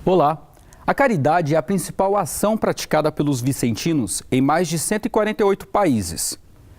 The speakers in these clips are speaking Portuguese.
Olá! A caridade é a principal ação praticada pelos vicentinos em mais de 148 países.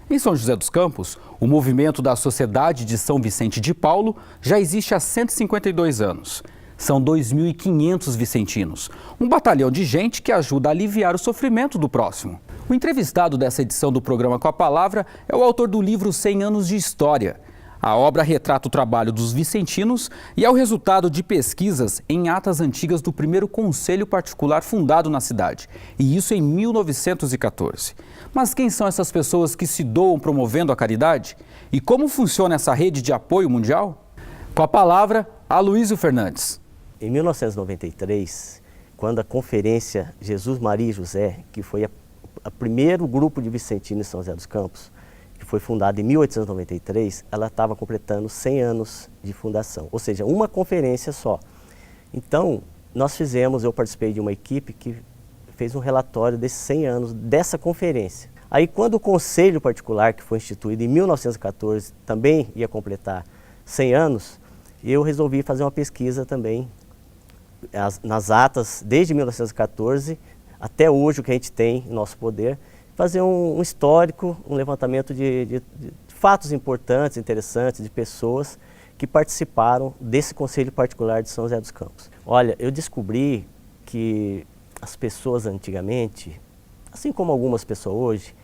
Em São José dos Campos, o movimento da Sociedade de São Vicente de Paulo já existe há 152 anos. São 2.500 vicentinos, um batalhão de gente que ajuda a aliviar o sofrimento do próximo. O entrevistado dessa edição do programa Com a Palavra é o autor do livro 100 anos de História. A obra retrata o trabalho dos vicentinos e é o resultado de pesquisas em atas antigas do primeiro conselho particular fundado na cidade, e isso em 1914. Mas quem são essas pessoas que se doam promovendo a caridade? E como funciona essa rede de apoio mundial? Com a palavra, Aloísio Fernandes. Em 1993, quando a conferência Jesus, Maria e José, que foi o primeiro grupo de vicentinos em São José dos Campos, que foi fundada em 1893, ela estava completando 100 anos de fundação, ou seja, uma conferência só. Então, eu participei de uma equipe que fez um relatório desses 100 anos dessa conferência. Aí, quando o Conselho Particular, que foi instituído em 1914, também ia completar 100 anos, eu resolvi fazer uma pesquisa também nas atas, desde 1914 até hoje, o que a gente tem em nosso poder, fazer um histórico, um levantamento de fatos importantes, interessantes, de pessoas que participaram desse Conselho Particular de São José dos Campos. Olha, eu descobri que as pessoas antigamente, assim como algumas pessoas hoje,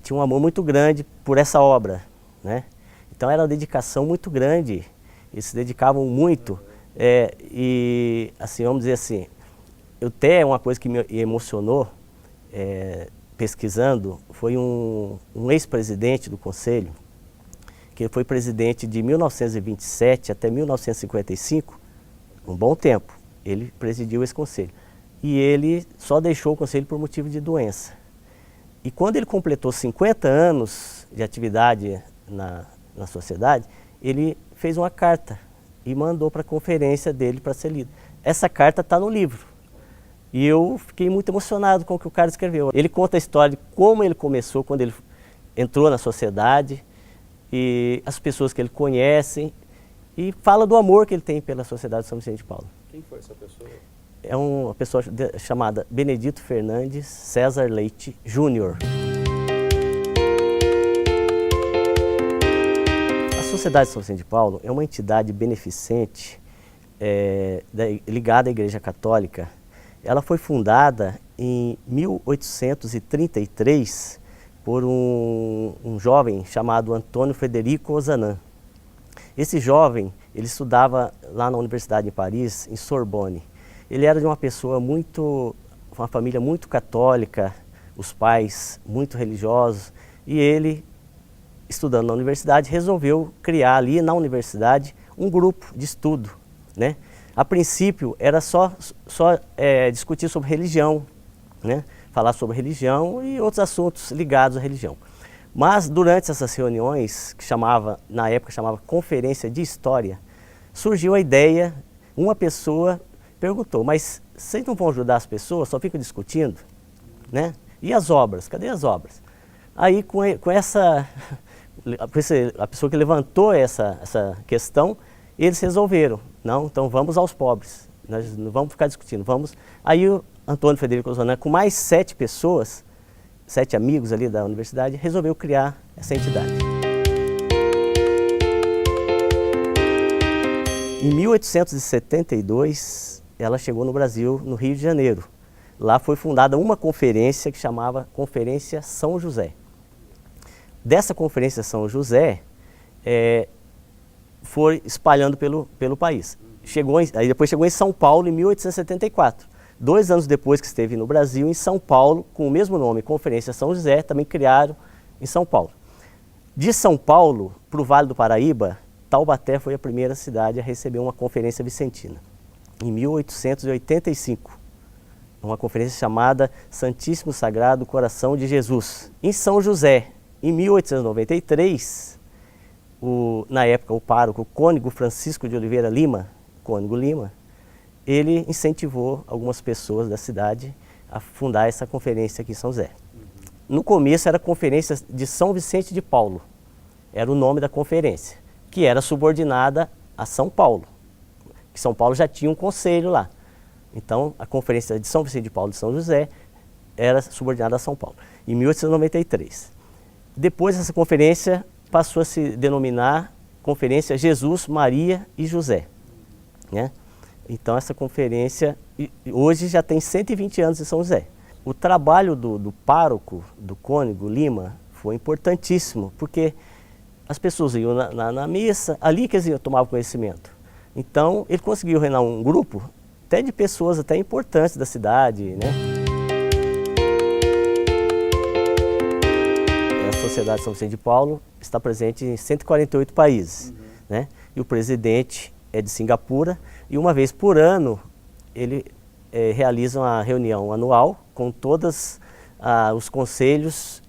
tinham um amor muito grande por essa obra, né? Então era uma dedicação muito grande, eles se dedicavam muito, e assim, vamos dizer assim, uma coisa que me emocionou, pesquisando, foi um ex-presidente do Conselho, que foi presidente de 1927 até 1955, um bom tempo, ele presidiu esse Conselho. E ele só deixou o Conselho por motivo de doença. E quando ele completou 50 anos de atividade na sociedade, ele fez uma carta e mandou para a conferência dele para ser lida. Essa carta está no livro. E eu fiquei muito emocionado com o que o cara escreveu. Ele conta a história de como ele começou, quando ele entrou na sociedade, e as pessoas que ele conhece, e fala do amor que ele tem pela Sociedade de São Vicente de Paulo. Quem foi essa pessoa? É uma pessoa chamada Benedito Fernandes César Leite Júnior. A Sociedade de São Vicente de Paulo é uma entidade beneficente ligada à Igreja Católica. Ela foi fundada em 1833 por um jovem chamado Antônio Frederico Ozanam. Esse jovem, ele estudava lá na Universidade de Paris, em Sorbonne. Ele era de uma família muito católica, os pais muito religiosos, e ele, estudando na universidade, resolveu criar ali na universidade um grupo de estudo, né? A princípio era só discutir sobre religião, né? Falar sobre religião e outros assuntos ligados à religião. Mas durante essas reuniões, que na época chamava Conferência de História, surgiu a ideia, uma pessoa perguntou, mas vocês não vão ajudar as pessoas, só ficam discutindo, né? E as obras, cadê as obras? Aí a pessoa que levantou essa questão, eles resolveram, não, então vamos aos pobres, nós não vamos ficar discutindo, vamos. Aí o Antônio Frederico Ozanam, com mais 7 pessoas, 7 amigos ali da universidade, resolveu criar essa entidade. Em 1872, ela chegou no Brasil, no Rio de Janeiro. Lá foi fundada uma conferência que chamava Conferência São José. Dessa Conferência São José, foi espalhando pelo país. Aí depois chegou em São Paulo em 1874. 2 anos depois que esteve no Brasil, em São Paulo, com o mesmo nome, Conferência São José, também criaram em São Paulo. De São Paulo para o Vale do Paraíba, Taubaté foi a primeira cidade a receber uma conferência vicentina, em 1885. Uma conferência chamada Santíssimo Sagrado Coração de Jesus. Em São José, em 1893, na época o pároco Cônego Francisco de Oliveira Lima, Cônego Lima, ele incentivou algumas pessoas da cidade a fundar essa conferência aqui em São José. No começo era a Conferência de São Vicente de Paulo, era o nome da conferência, que era subordinada a São Paulo, que São Paulo já tinha um conselho lá. Então, a Conferência de São Vicente de Paulo e São José era subordinada a São Paulo, em 1893. Depois, essa conferência passou a se denominar Conferência Jesus, Maria e José, né? Então, essa conferência hoje já tem 120 anos em São José. O trabalho do pároco, do cônego Lima, foi importantíssimo, porque as pessoas iam na missa, ali que eles iam tomar conhecimento. Então, ele conseguiu reinar um grupo até de pessoas até importantes da cidade, né? A Sociedade São Vicente de Paulo está presente em 148 países, né? E o presidente é de Singapura, e uma vez por ano ele realiza uma reunião anual com todos os conselhos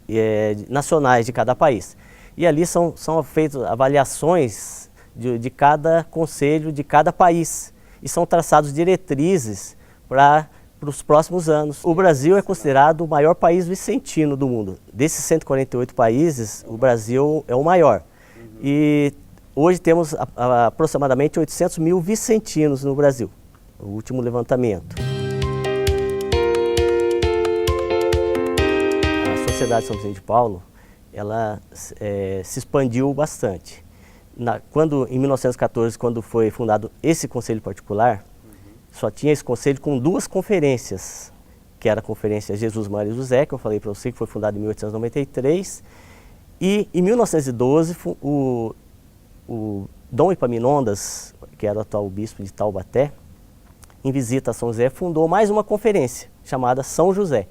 nacionais de cada país. E ali são feitas avaliações de cada conselho de cada país e são traçados diretrizes para os próximos anos. O Brasil é considerado o maior país vicentino do mundo. Desses 148 países, o Brasil é o maior. E hoje temos aproximadamente 800 mil vicentinos no Brasil, o último levantamento. A Sociedade São Vicente de Paulo, ela se expandiu bastante. Em 1914, quando foi fundado esse conselho particular, só tinha esse conselho com duas conferências, que era a Conferência Jesus, Maria e José, que eu falei para você, que foi fundada em 1893, e em 1912, o Dom Epaminondas, que era o atual bispo de Taubaté, em visita a São José, fundou mais uma conferência, chamada São José,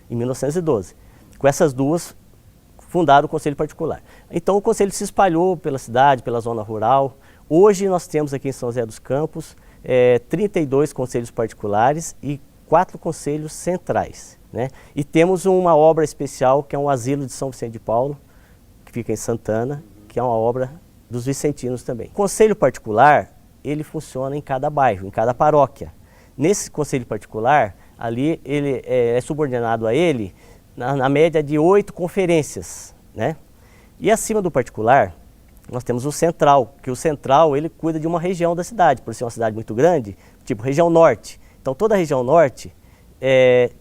em 1912. Com essas duas, fundaram o Conselho Particular. Então o Conselho se espalhou pela cidade, pela zona rural. Hoje nós temos aqui em São José dos Campos 32 conselhos particulares e 4 conselhos centrais, né? E temos uma obra especial que é um asilo de São Vicente de Paulo, que fica em Santana, que é uma obra dos vicentinos também. O Conselho Particular, ele funciona em cada bairro, em cada paróquia. Nesse Conselho Particular, ali ele é subordinado a ele na média de 8 conferências, né? E acima do particular, nós temos o central, que o central ele cuida de uma região da cidade, por ser uma cidade muito grande, tipo região norte. Então toda a região norte,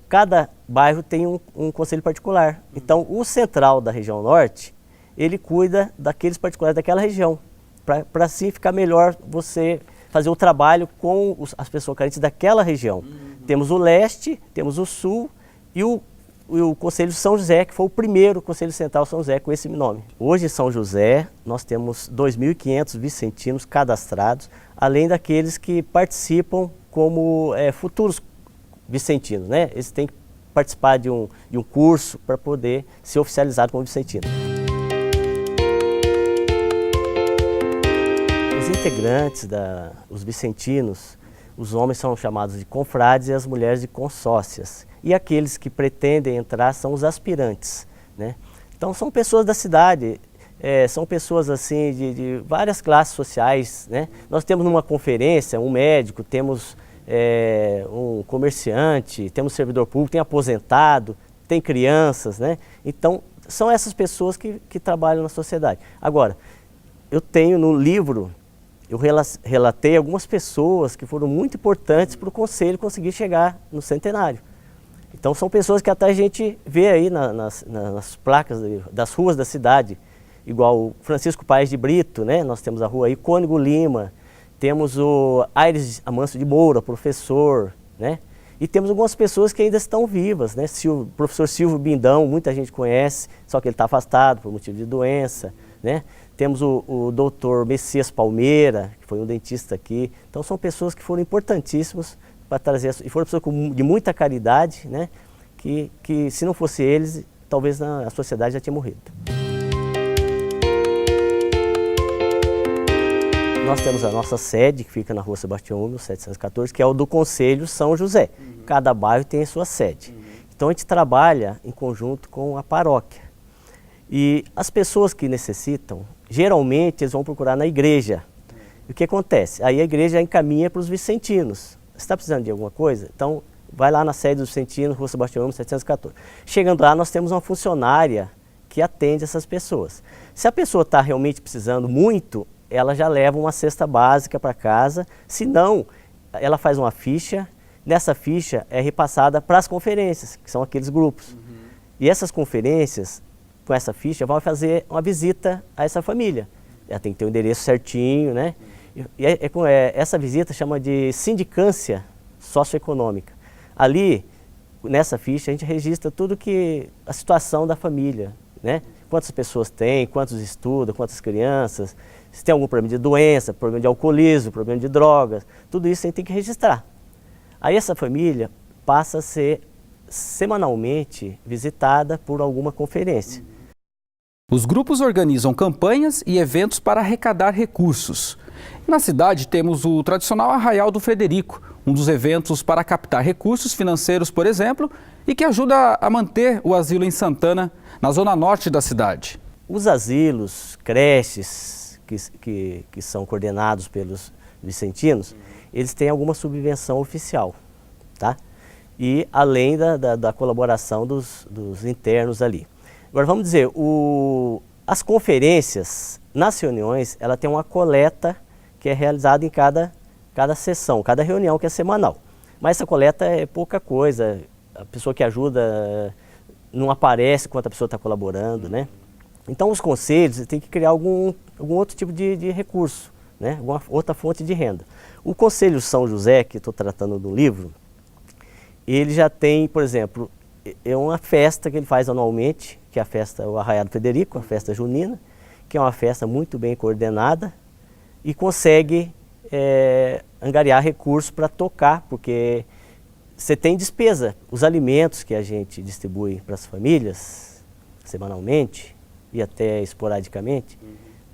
cada bairro tem um conselho particular. Então o central da região norte, ele cuida daqueles particulares daquela região, para assim ficar melhor você fazer o trabalho com as pessoas carentes daquela região. Temos o leste, temos o sul e o Conselho São José, que foi o primeiro Conselho Central São José com esse nome. Hoje em São José nós temos 2.500 vicentinos cadastrados, além daqueles que participam como futuros vicentinos, né? Eles têm que participar de um curso para poder ser oficializado como vicentino. Os integrantes, os vicentinos, os homens são chamados de confrades e as mulheres de consócias. E aqueles que pretendem entrar são os aspirantes, né? Então são pessoas da cidade, são pessoas assim de várias classes sociais, né? Nós temos numa conferência um médico, temos um comerciante, temos servidor público, tem aposentado, tem crianças, né? Então são essas pessoas que trabalham na sociedade. Agora, eu tenho no livro, eu relatei algumas pessoas que foram muito importantes para o Conselho conseguir chegar no centenário. Então são pessoas que até a gente vê aí nas placas das ruas da cidade, igual o Francisco Paes de Brito, né? Nós temos a rua aí, Cônego Lima, temos o Aires Amâncio de Moura, professor, né? E temos algumas pessoas que ainda estão vivas, né? O professor Silvio Bindão, muita gente conhece, só que ele está afastado por motivo de doença, né? Temos o doutor Messias Palmeira, que foi um dentista aqui. Então são pessoas que foram importantíssimos para trazer, e foram pessoas de muita caridade, né? Que se não fosse eles, talvez a sociedade já tinha morrido. Nós temos a nossa sede, que fica na rua Sebastião Húmero, 714, que é o do Conselho São José. Cada bairro tem a sua sede. Então a gente trabalha em conjunto com a paróquia. E as pessoas que necessitam, geralmente eles vão procurar na igreja. E o que acontece? Aí a igreja encaminha para os vicentinos. Você está precisando de alguma coisa? Então vai lá na sede dos vicentinos, rua Sebastião Húmero, 714. Chegando lá, nós temos uma funcionária que atende essas pessoas. Se a pessoa está realmente precisando muito, ela já leva uma cesta básica para casa, se não, ela faz uma ficha nessa ficha é repassada para as conferências, que são aqueles grupos. E essas conferências, com essa ficha, vão fazer uma visita a essa família. Ela tem que ter o endereço certinho, né? E essa visita chama de sindicância socioeconômica. Ali, nessa ficha, a gente registra tudo que a situação da família, né? Quantas pessoas tem, quantos estudam, quantas crianças, se tem algum problema de doença, problema de alcoolismo, problema de drogas, tudo isso a gente tem que registrar. Aí essa família passa a ser semanalmente visitada por alguma conferência. Os grupos organizam campanhas e eventos para arrecadar recursos. Na cidade temos o tradicional Arraial do Frederico, um dos eventos para captar recursos financeiros, por exemplo, e que ajuda a manter o asilo em Santana, na zona norte da cidade. Os asilos, creches que são coordenados pelos vicentinos, eles têm alguma subvenção oficial, tá? E além da colaboração dos internos ali. Agora vamos dizer, as conferências, nas reuniões, ela tem uma coleta que é realizada em cada sessão, cada reunião que é semanal. Mas essa coleta é pouca coisa, a pessoa que ajuda não aparece quanto a pessoa está colaborando, né? Então os conselhos têm que criar algum outro tipo de recurso, né? Alguma outra fonte de renda. O Conselho São José, que estou tratando do livro, ele já tem, por exemplo, é uma festa que ele faz anualmente, que é a festa, o Arraial do Frederico, a festa junina, que é uma festa muito bem coordenada e consegue angariar recursos para tocar, porque você tem despesa. Os alimentos que a gente distribui para as famílias, semanalmente e até esporadicamente,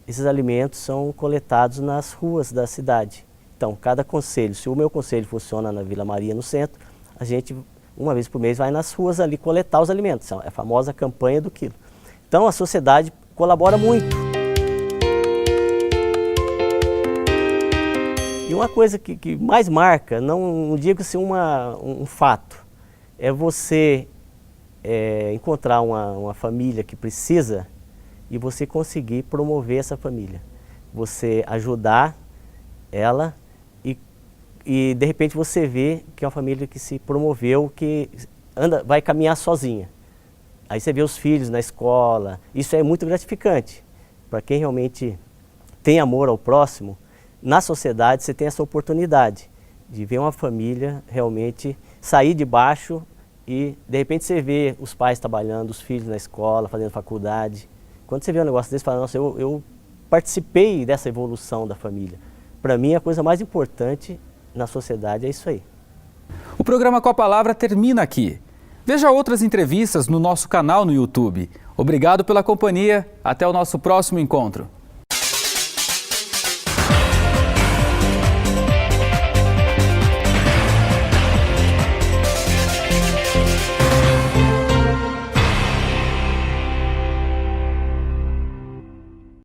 esses alimentos são coletados nas ruas da cidade. Então, cada conselho, se o meu conselho funciona na Vila Maria, no centro, a gente, uma vez por mês, vai nas ruas ali coletar os alimentos. É a famosa campanha do quilo. Então, a sociedade colabora muito. E uma coisa que mais marca, não digo-se um fato, é você encontrar uma família que precisa e você conseguir promover essa família. Você ajudar ela e de repente você vê que é uma família que se promoveu, que vai caminhar sozinha. Aí você vê os filhos na escola, isso é muito gratificante. Para quem realmente tem amor ao próximo, na sociedade você tem essa oportunidade de ver uma família realmente sair de baixo e de repente você vê os pais trabalhando, os filhos na escola, fazendo faculdade. Quando você vê um negócio desse, você fala, nossa, eu participei dessa evolução da família. Para mim, a coisa mais importante na sociedade é isso aí. O programa Com a Palavra termina aqui. Veja outras entrevistas no nosso canal no YouTube. Obrigado pela companhia. Até o nosso próximo encontro.